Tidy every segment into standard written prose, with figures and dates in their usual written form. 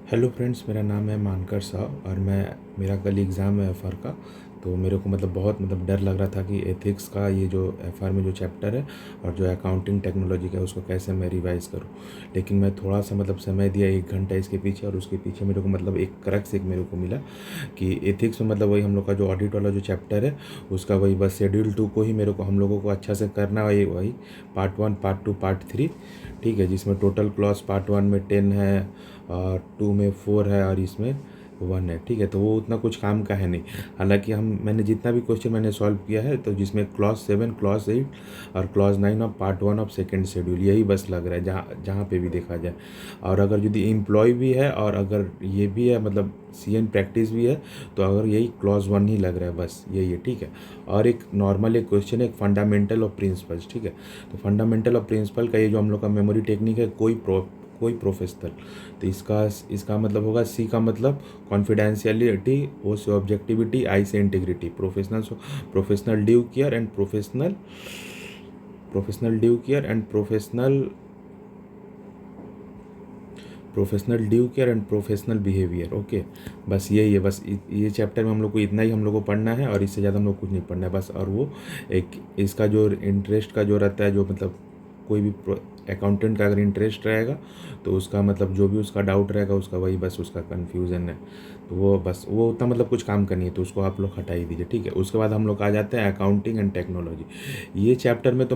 Hello friends, मेरा नाम है मानकर साहब और मेरा कल एग्ज़ाम है एफ़आर का। तो मेरे को बहुत डर लग रहा था कि एथिक्स का ये जो एफ़आर में जो चैप्टर है और जो अकाउंटिंग टेक्नोलॉजी का है उसको कैसे मैं रिवाइज़ करूँ। लेकिन मैं थोड़ा सा समय दिया 1 घंटा इसके पीछे, और उसके पीछे मेरे को एक क्रक्स एक मेरे को मिला कि एथिक्स में वही हम लोग का जो ऑडिट वाला जो चैप्टर है उसका वही बस शेड्यूल 2 को ही हम लोगों को अच्छा से करना है। वही पार्ट 1, पार्ट 2, पार्ट 3, ठीक है, जिसमें टोटल क्लॉज पार्ट 1 में 10 है और 2 में 4 है और इसमें 1 है, ठीक है। तो वो उतना कुछ काम का है नहीं। हालांकि मैंने जितना भी क्वेश्चन मैंने सॉल्व किया है तो जिसमें क्लॉज 7, क्लॉज 8 और clause 9 of part 1 of second schedule यही बस लग रहा है जहाँ जहाँ पे भी देखा जाए। और अगर यदि एम्प्लॉय भी है और अगर ये भी है CN प्रैक्टिस भी है तो अगर यही क्लॉज 1 ही लग रहा है, बस यही है, ठीक है। और एक नॉर्मल एक क्वेश्चन है, एक फंडामेंटल ऑफ प्रिंसिपल्स, ठीक है। तो फंडामेंटल ऑफ प्रिंसिपल का ये जो हम लोग का मेमोरी टेक्निक है, कोई प्रोफेशनल, तो इसका मतलब होगा सी का मतलब कॉन्फिडेंशियलिटी, ओ से ऑब्जेक्टिविटी, आई से integrity, professional due care and professional behaviour. Okay, बस यही है। बस ये चैप्टर में हम लोग को इतना ही हम लोग को पढ़ना है और इससे ज़्यादा हम लोग कुछ नहीं पढ़ना है बस। और वो एक इसका जो इंटरेस्ट का जो रहता है, जो कोई भी अकाउंटेंट का अगर इंटरेस्ट रहेगा तो उसका जो भी उसका डाउट रहेगा उसका वही बस उसका कन्फ्यूज़न है, तो वो उतना कुछ काम का नहीं है, तो उसको आप लोग हटा ही दीजिए, ठीक है। उसके बाद हम लोग आ जाते हैं अकाउंटिंग एंड टेक्नोलॉजी। ये चैप्टर में तो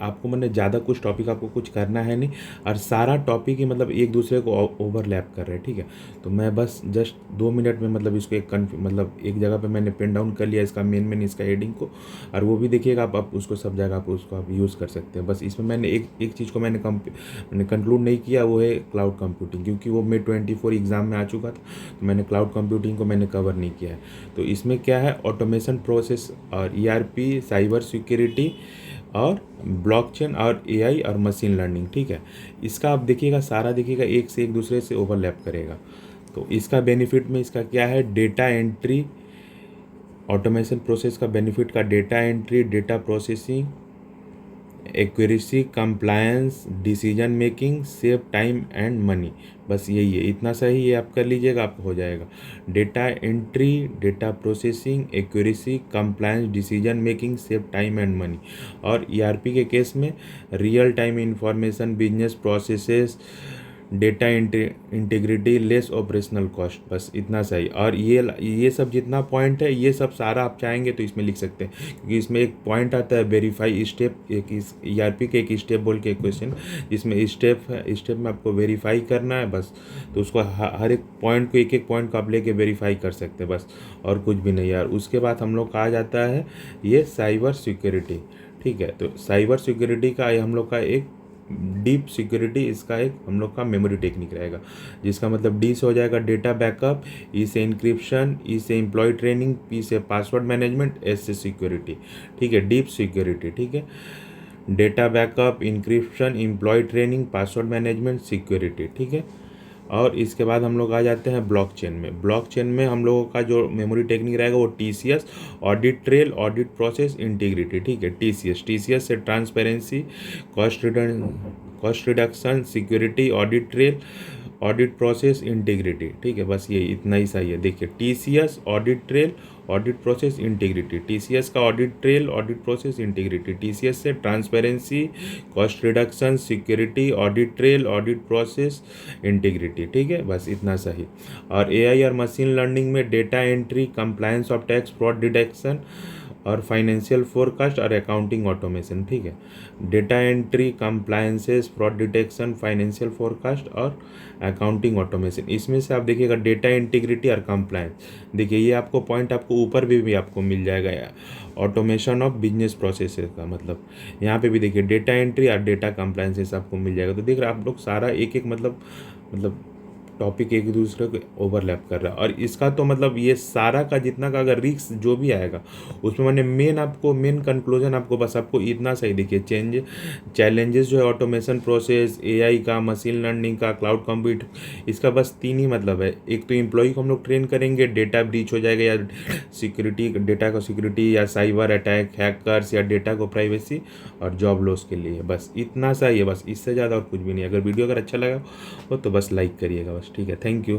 आपको ज़्यादा कुछ टॉपिक आपको कुछ करना है नहीं, और सारा टॉपिक ही एक दूसरे को ओवरलैप कर रहे हैं, ठीक है। तो मैं बस जस्ट 2 मिनट में इसको एक जगह पे मैंने पेन डाउन कर लिया इसका मेन इसका हेडिंग को, और वो भी देखिएगा आप उसको सब जगह आप उसको आप यूज़ कर सकते हैं। बस इसमें मैंने एक चीज़ को मैंने कंक्लूड नहीं किया, वो है क्लाउड कंप्यूटिंग, क्योंकि वो May 24 एग्ज़ाम में आ चुका था, तो मैंने क्लाउड कंप्यूटिंग को मैंने कवर नहीं किया है। तो इसमें क्या है, ऑटोमेशन प्रोसेस और ERP, साइबर सिक्योरिटी और ब्लॉकचेन और AI और मशीन लर्निंग, ठीक है। इसका आप देखिएगा, सारा देखिएगा एक से एक दूसरे से ओवरलैप करेगा। तो इसका बेनिफिट में इसका क्या है, डेटा एंट्री, ऑटोमेशन प्रोसेस का बेनिफिट का data entry, data processing, accuracy, compliance, decision making, save time and money. बस यही है, इतना सही ये आप कर लीजिएगा, आपको हो जाएगा। Data entry, data processing, accuracy, compliance, decision making, save time and money. और ERP के केस में real time information, business processes, data integrity, less operational cost, बस इतना सही। और ये सब जितना पॉइंट है ये सब सारा आप चाहेंगे तो इसमें लिख सकते हैं, क्योंकि इसमें एक पॉइंट आता है वेरीफाई स्टेप, एक इस ERP के एक स्टेप बोल के क्वेश्चन, जिसमें स्टेप है, स्टेप में आपको वेरीफाई करना है बस। तो उसको हर एक पॉइंट को एक पॉइंट को आप लेके वेरीफाई कर सकते हैं बस, और कुछ भी नहीं यार। उसके बाद हम लोग कहा जाता है ये साइबर सिक्योरिटी, ठीक है। तो साइबर सिक्योरिटी का ये हम लोग का एक डीप सिक्योरिटी, इसका एक हम लोग का मेमोरी टेक्निक रहेगा, जिसका डी से हो जाएगा डेटा बैकअप, ई से इंक्रिप्शन, ई से एम्प्लॉय ट्रेनिंग, पी से पासवर्ड मैनेजमेंट, एस से सिक्योरिटी, ठीक है, डीप सिक्योरिटी, ठीक है। Data backup, encryption, employee training, password management, security, ठीक है। और इसके बाद हम लोग आ जाते हैं ब्लॉकचेन में। ब्लॉकचेन में हम लोगों का जो मेमोरी टेक्निक रहेगा वो TCS, audit trail, audit process, integrity, ठीक है। TCS से transparency, cost reduction, security, audit trail, audit process, integrity, ठीक है। बस ये इतना ही सही है। देखिए, TCS, audit trail, audit process, integrity. TCS का audit trail, audit process, integrity. TCS से transparency, cost reduction, security, audit trail, audit process, integrity, ठीक है। बस इतना सही। और AI और मशीन लर्निंग में data entry, compliance of tax, fraud detection और फाइनेंशियल फोरकास्ट और अकाउंटिंग ऑटोमेशन, ठीक है। Data entry, compliances, fraud detection, financial forecast और अकाउंटिंग ऑटोमेशन। इसमें से आप देखिएगा डेटा इंटीग्रिटी और कंप्लायंस, देखिए ये आपको पॉइंट आपको ऊपर भी आपको मिल जाएगा। ऑटोमेशन ऑफ बिजनेस प्रोसेसेस का यहाँ पे भी देखिए डेटा एंट्री और डेटा कंप्लायंसेस आपको मिल जाएगा। तो देख रहे आप लोग सारा एक मतलब टॉपिक एक दूसरे को ओवरलैप कर रहा है। और इसका तो ये सारा का जितना का अगर रिस्क जो भी आएगा उसमें मैंने मेन कंक्लूजन आपको बस आपको इतना सही देखिए, चैलेंजेस जो है ऑटोमेशन प्रोसेस, AI का, मशीन लर्निंग का, क्लाउड कंप्यूट, इसका बस 3 ही है। एक तो एम्प्लॉय को हम लोग ट्रेन करेंगे, डेटा ब्रीच हो जाएगा या सिक्योरिटी, डेटा का सिक्योरिटी या साइबर अटैक, हैकर्स या डेटा को प्राइवेसी और जॉब लॉस के लिए, बस इतना सा ही है। बस इससे ज़्यादा और कुछ भी नहीं। अगर वीडियो अगर अच्छा लगा हो तो बस लाइक करिएगा बस। बस ठीक है, थैंक यू।